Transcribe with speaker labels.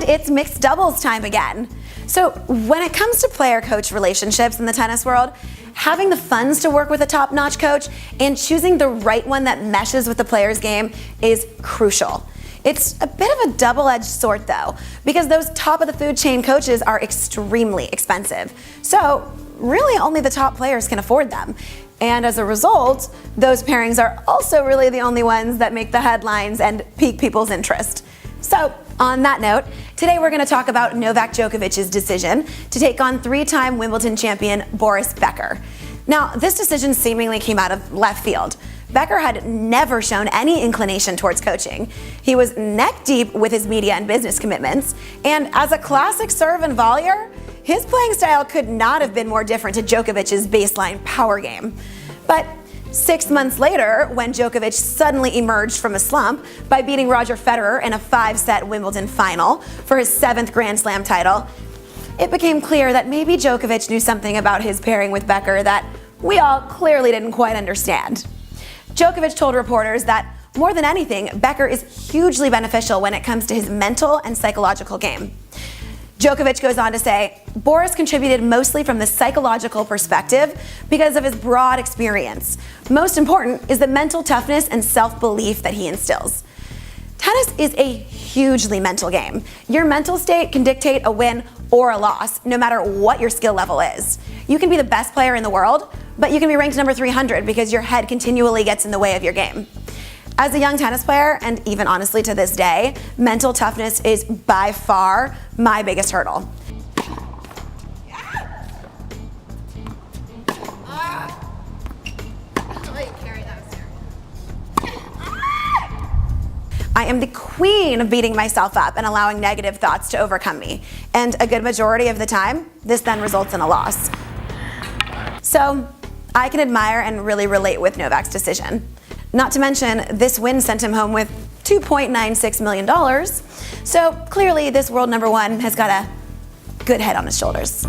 Speaker 1: it's mixed doubles time again. So when it comes to player-coach relationships in the tennis world, having the funds to work with a top-notch coach and choosing the right one that meshes with the player's game is crucial. It's a bit of a double-edged sword though, because those top-of-the-food chain coaches are extremely expensive. So really only the top players can afford them. And as a result, those pairings are also really the only ones that make the headlines and pique people's interest. So on that note, today we're going to talk about Novak Djokovic's decision to take on three-time Wimbledon champion Boris Becker. Now, this decision seemingly came out of left field. Becker had never shown any inclination towards coaching. He was neck-deep with his media and business commitments, and as a classic serve and volleyer, his playing style could not have been more different to Djokovic's baseline power game. But 6 months later, when Djokovic suddenly emerged from a slump by beating Roger Federer in a 5-set Wimbledon final for his 7th Grand Slam title, it became clear that maybe Djokovic knew something about his pairing with Becker that we all clearly didn't quite understand. Djokovic told reporters that, more than anything, Becker is hugely beneficial when it comes to his mental and psychological game. Djokovic goes on to say, Boris contributed mostly from the psychological perspective because of his broad experience. Most important is the mental toughness and self-belief that he instills. Tennis is a hugely mental game. Your mental state can dictate a win or a loss, no matter what your skill level is. You can be the best player in the world, but you can be ranked number 300 because your head continually gets in the way of your game. As a young tennis player, and even honestly to this day, mental toughness is by far my biggest hurdle. I am the queen of beating myself up and allowing negative thoughts to overcome me. And a good majority of the time, this then results in a loss. So I can admire and really relate with Novak's decision. Not to mention, this win sent him home with $2.96 million. So clearly this world number one has got a good head on his shoulders.